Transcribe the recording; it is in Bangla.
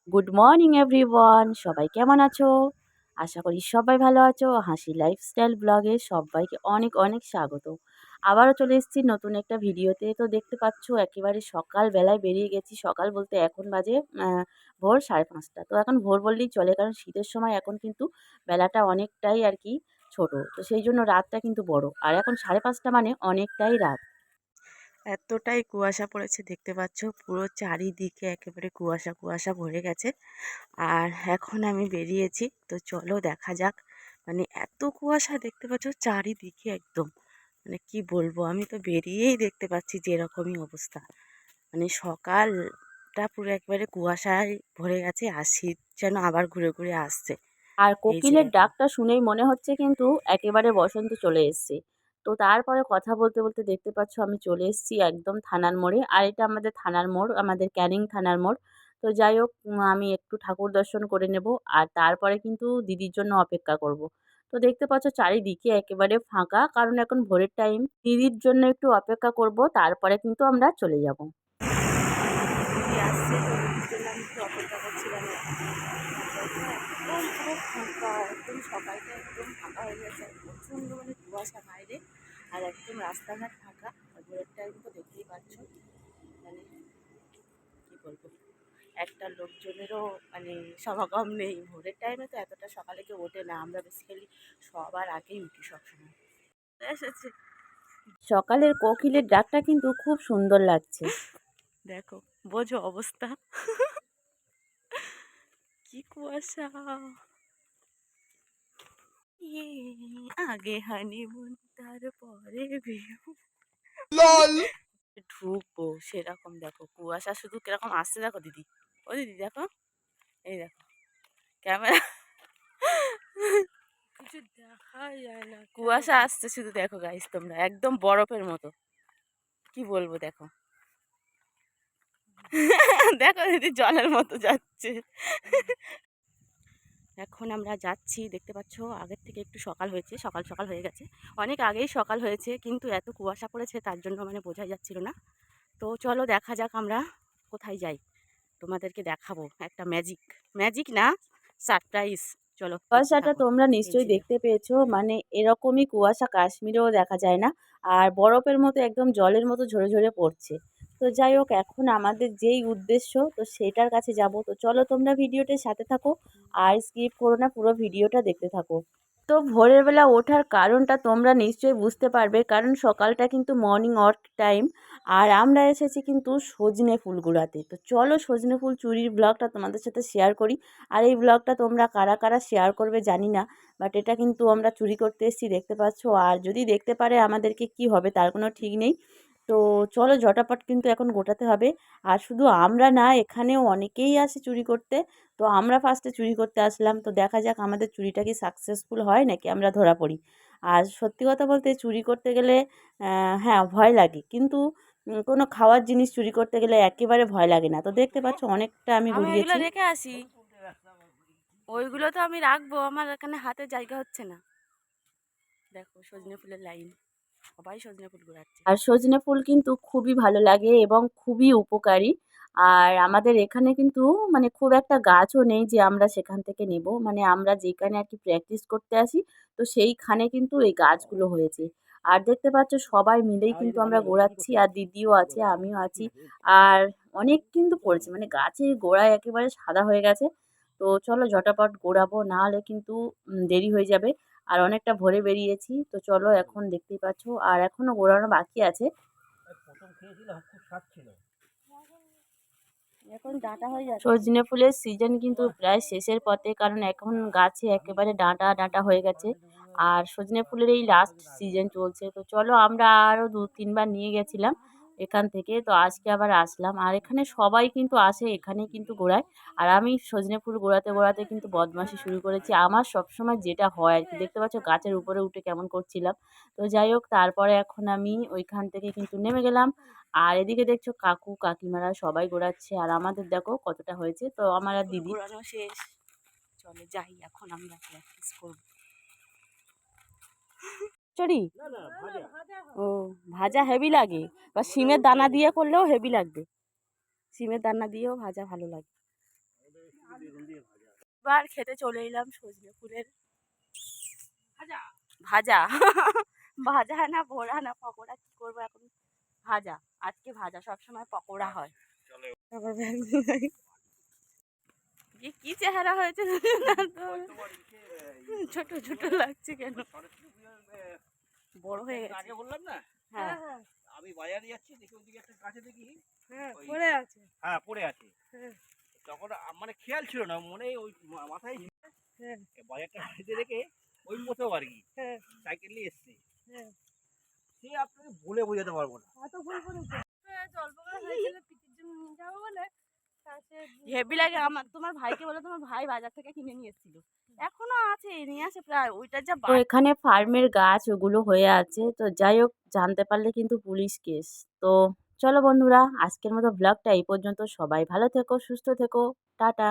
গুড মর্নিং এভরিওয়ান, সবাই কেমন আছো? আশা করি সবাই ভালো আছো। হাসি লাইফস্টাইল ব্লগে সবাইকে অনেক অনেক স্বাগত। আবারও চলে এসেছি নতুন একটা ভিডিওতে। তো দেখতে পাচ্ছ একেবারে সকালবেলায় বেরিয়ে গেছি। সকাল বলতে এখন বাজে ভোর 5:30। তো এখন ভোর বললেই চলে, কারণ শীতের সময় এখন কিন্তু বেলাটা অনেকটাই আর কি ছোট। তো সেই জন্য রাতটা কিন্তু বড়, আর এখন 5:30 মানে অনেকটাই রাত। এতটাই কুয়াশা পড়েছে দেখতে পাচ্ছ, পুরো চারিদিকে একেবারে কুয়াশা কুয়াশা ভরে গেছে। আর এখন আমি বেরিয়েছি, তো চলো দেখা যাক। মানে এত কুয়াশা দেখতে পাচ্ছ চারিদিকে একদম, মানে কি বলবো, আমি তো বেরিয়েই দেখতে পাচ্ছি যে এরকমই অবস্থা। মানে সকালটা পুরো একবারে কুয়াশায় ভরে গেছে, আর শীত যেন আবার ঘুরে ঘুরে আসছে। আর এই যে কোকিলের দেখো, ডাকটা শুনেই মনে হচ্ছে কিন্তু একেবারে বসন্ত চলে এসছে। তো তারপরে কথা বলতে বলতে দেখতে পাচ্ছ আমি চলে এসেছি একদম থানার মোড়ে। আর এটা আমাদের থানার মোড়, আমাদের ক্যানিং থানার মোড়। তো যাই হোক, আমি একটু ঠাকুর দর্শন করে নেব, আর তারপরে কিন্তু দিদির জন্য অপেক্ষা করব। তো দেখতে পাচ্ছ চারিদিকে একেবারে ফাঁকা, কারণ এখন ভোরের টাইম। দিদির জন্য একটু অপেক্ষা করব, তারপরে কিন্তু আমরা চলে যাব। দিদি আসছে, তো দিদির জন্য আমি একটু অপেক্ষা করছিলাম। একদম পুরো ফাঁকা, একদম সকালটা একদম ফাঁকা হয়ে গেছে, প্রচণ্ড মানে কুয়াশা বাইরে, আর একদম রাস্তাঘাট ফাঁকা। আর ভোরের টাইম তো দেখতেই পাচ্ছ, মানে কি বলবো, একটা লোকজনেরও মানে সমাগম নেই। ভোরের টাইমে তো এতটা সকালে কেউ ওঠে না, আমরা বেসিক্যালি সবার আগেই উঠি সবসময়। এসেছে, সকালের কোকিলের ডাকটা কিন্তু খুব সুন্দর লাগছে। দেখো, বোঝো অবস্থা, কি কুয়াশা। ইয়ে, আগে হানিমুন তারপরে বিয়ে। ঢুকবো সেরকম, দেখো কুয়াশা শুধু কিরকম আসছে, দেখো দিদি, ও দিদি দেখো, এই দেখো ক্যামেরা, কিছু দেখাই যায় না, কুয়াশা আসছে শুধু, দেখো গাইস তোমরা, একদম বরফের মতো। কি বলবো দেখো, দেখো দিদি জলের মতো যাচ্ছে। এখন আমরা যাচ্ছি, দেখতে পাচ্ছ আগের থেকে একটু সকাল হয়েছে, সকাল সকাল হয়ে গেছে, অনেক আগেই সকাল হয়েছে, কিন্তু এত কুয়াশা পড়েছে তার জন্য মানে বোঝাই যাচ্ছিল না। তো চলো দেখা যাক আমরা কোথায় যাই, তোমাদেরকে দেখাবো একটা ম্যাজিক, ম্যাজিক না, সারপ্রাইজ। চলো দেখতে কুয়াশাটা থাকো। তোমরা এই নিশ্চয়ই যে দেখতে পেয়েছো, মানে এরকমই কুয়াশা কাশ্মীরেও দেখা যায় না। আর বরফের মতো একদম জলের মতো ঝরে ঝরে পড়ছে। তো যাই হোক, এখন আমাদের যেই উদ্দেশ্য, তো সেটার কাছে যাব। তো চলো তোমরা ভিডিওটির সাথে থাকো, আর স্কিপ করো না, পুরো ভিডিওটা দেখতে থাকো। তো ভোরের বেলা ওঠার কারণটা তোমরা নিশ্চয়ই বুঝতে পারবে, কারণ সকালটা কিন্তু মর্নিং ওয়াক টাইম। আর আমরা এসেছি কিন্তু সজনে ফুল কুড়াতে। তো চলো সজনে ফুল চুরির ব্লগটা তোমাদের সাথে শেয়ার করি। আর এই ব্লগটা তোমরা কারা কারা শেয়ার করবে জানি না, বাট এটা কিন্তু আমরা চুরি করতে এসেছি দেখতে পাচ্ছ। আর যদি দেখতে পারে আমাদেরকে কি হবে তার কোনো ঠিক নেই। তো চলো ঝটাপট কিন্তু এখন গোটাতে হবে। আর শুধু আমরা না, এখানেও অনেকেই আসে চুরি করতে। তো আমরা ফার্স্টে চুরি করতে আসলাম, তো দেখা যাক আমাদের চুরিটা কি সাকসেসফুল হয় নাকি আমরা ধরা পড়ি। আর সত্যি কথা বলতে চুরি করতে গেলে হ্যাঁ ভয় লাগে, কিন্তু কোনো খাওয়ার জিনিস চুরি করতে গেলে একেবারে ভয় লাগে না। তো দেখতে পাচ্ছ অনেকটা আমি আমি এগুলো গুড়িয়েছি। রেখে আসি, ওইগুলো তো আমি রাখবো, আমার এখানে হাতে জায়গা হচ্ছে না। দেখো সজনে ফুলের লাইন, সবাই সজনে ফুল কুড়াচ্ছে। আর সজনে ফুল কিন্তু খুবই ভালো লাগে এবং খুবই উপকারী। আর আমাদের এখানে কিন্তু মানে খুব একটা গাছও নেই যে আমরা সেখান থেকে নেব, মানে আমরা যেখানে আর কি প্র্যাকটিস করতে আসি, তো সেইখানে কিন্তু এই গাছগুলো হয়েছে। আর দেখতে পাচ্ছ সবাই মিলেই কিন্তু আমরা গোড়াচ্ছি, আর দিদিও আছে, আমিও আছি। আর অনেক কিন্তু পড়েছে, মানে গাছের গোড়ায় একেবারে সাদা হয়ে গেছে। তো চলো ঝটাপট গোড়াবো, না হলে কিন্তু দেরি হয়ে যাবে। আর অনেকটা ভোরে বেরিয়েছি, তো চলো এখন দেখতেই পাচ্ছ আর এখনো গোড়ানো বাকি আছে। এখন ডাঁটা হয়ে যাচ্ছে, সজনে ফুলের সিজন কিন্তু প্রায় শেষের পথে, কারণ এখন গাছে একেবারে ডাঁটা ডাঁটা হয়ে গেছে। আর সজনে ফুলের এই লাস্ট সিজন চলছে। তো চলো আমরা আরও 2-3 বার নিয়ে গেছিলাম এখান থেকে, তো আজকে আবার আসলাম। আর এখানে সবাই কিন্তু আসে, এখানেই কিন্তু গোড়ায়। আর আমি সজনে ফুল গোড়াতে গোড়াতে কিন্তু বদমাশি শুরু করেছি, আমার সবসময় যেটা হয় আর কি। দেখতে পাচ্ছ গাছের উপরে উঠে কেমন করছিলাম। তো যাই হোক, তারপরে এখন আমি ওইখান থেকে কিন্তু নেমে গেলাম। আর এদিকে দেখছো কাকু কাকিমারা সবাই গোড়াচ্ছে, আর আমাদের দেখো কতটা হয়েছে। তো আমার আর ফুল দিদি কুড়ানো শেষ, চলো যাই এখন আমরা প্র্যাকটিস করবো। চড়ি। ও, ভাজা হেভি লাগে, বা শিমের দানা দিয়ে করলেও হেভি লাগবে, শিমের দানা দিয়েও ভাজা ভালো লাগে। এবার খেতে চলে এলাম সজনে ফুলের ভাজা ভাজা না ভোড়া না পকোড়া কি করবো এখন। ভাজা, আজকে ভাজা, সবসময় পকোড়া হয়। তারপর কি চেহারা হয়েছে ছোট ছোট লাগছে কেন, বড় হয়ে গেছে। আগে বললাম না, হ্যাঁ আমি বাজারে যাচ্ছি, দেখি ওইদিকে একটা গাছে দেখি পড়ে আছে। হ্যাঁ পড়ে আছে। তখন মানে খেয়াল ছিল না, মনে ওই মাথায় বাজারটা হাতে রেখে ওই মতো আর কি সাইকেল নিয়ে এসছে। সে আপনাকে বলে বোঝাতে পারবো না। হেভি লাগে আমার। তোমার ভাইকে বলে, তোমার ভাই বাজার থেকে কিনে নিয়ে এসেছিল, এখনো আছে, নিয়ে আসে প্রায়। ওইটা যা তো এখানে ফার্মের গাছ ওগুলো হয়ে আছে, তো যাই হোক জানতে পারলে কিন্তু পুলিশ কেস। তো চলো বন্ধুরা, আজকের মতো ব্লগটা এই পর্যন্ত। সবাই ভালো থেকো, সুস্থ থেকো, টাটা।